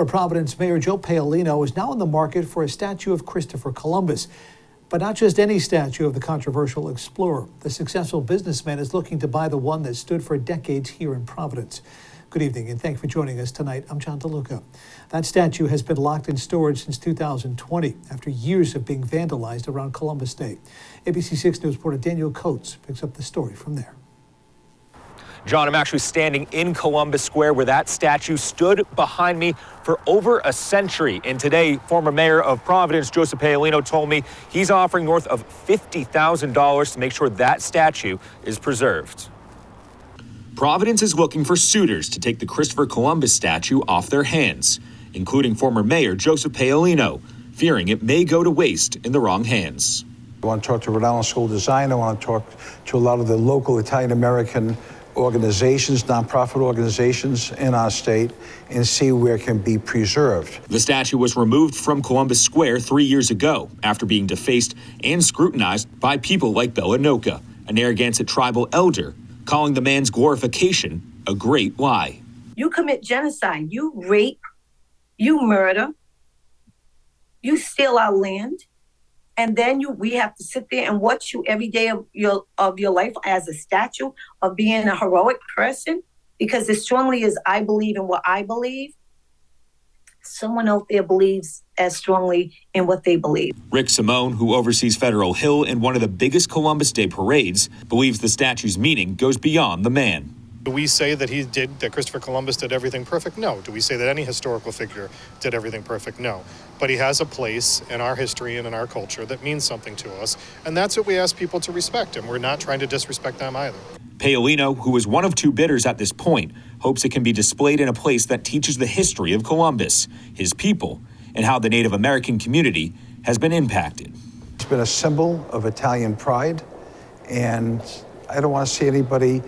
Providence Mayor Joe Paolino is now in the market for a statue of Christopher Columbus. But not just any statue of the controversial explorer. The successful businessman is looking to buy the one that stood for decades here in Providence. Good evening, and thanks for joining us tonight. I'm John DeLuca. That statue has been locked in storage since 2020 after years of being vandalized around Columbus Day. ABC 6 News reporter Daniel Coates picks up the story from there. John, I'm actually standing in Columbus Square where that statue stood behind me for over a century. And today, former mayor of Providence, Joseph Paolino, told me he's offering north of $50,000 to make sure that statue is preserved. Providence is looking for suitors to take the Christopher Columbus statue off their hands, including former mayor Joseph Paolino, fearing it may go to waste in the wrong hands. I want to talk to Rhode Island School Design. I want to talk to a lot of the local Italian-American organizations, nonprofit organizations in our state, and see where it can be preserved. The statue was removed from Columbus Square 3 years ago after being defaced and scrutinized by people like Bella Noka, a Narragansett tribal elder, calling the man's glorification a great lie. You commit genocide, you rape, you murder, you steal our land, and then we have to sit there and watch you every day of your life as a statue of being a heroic person. Because as strongly as I believe in what I believe, someone out there believes as strongly in what they believe. Rick Simone, who oversees Federal Hill and one of the biggest Columbus Day parades, believes the statue's meaning goes beyond the man. Do we say that that Christopher Columbus did everything perfect? No. Do we say that any historical figure did everything perfect? No. But he has a place in our history and in our culture that means something to us. And that's what we ask people to respect. And we're not trying to disrespect them either. Paolino, who is one of two bidders at this point, hopes it can be displayed in a place that teaches the history of Columbus, his people, and how the Native American community has been impacted. It's been a symbol of Italian pride, and I don't want to see anybody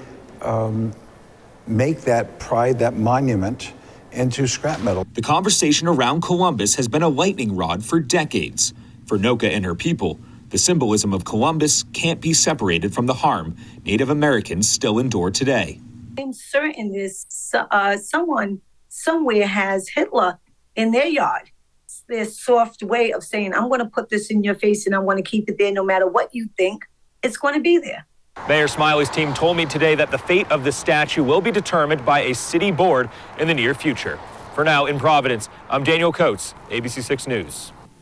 make that pride, that monument, into scrap metal. The conversation around Columbus has been a lightning rod for decades. For Noka and her people, the symbolism of Columbus can't be separated from the harm Native Americans still endure today. I'm certain someone somewhere has Hitler in their yard. It's their soft way of saying, I'm going to put this in your face and I want to keep it there no matter what you think, it's going to be there. Mayor Smiley's team told me today that the fate of the statue will be determined by a city board in the near future. For now, in Providence, I'm Daniel Coates, ABC 6 News.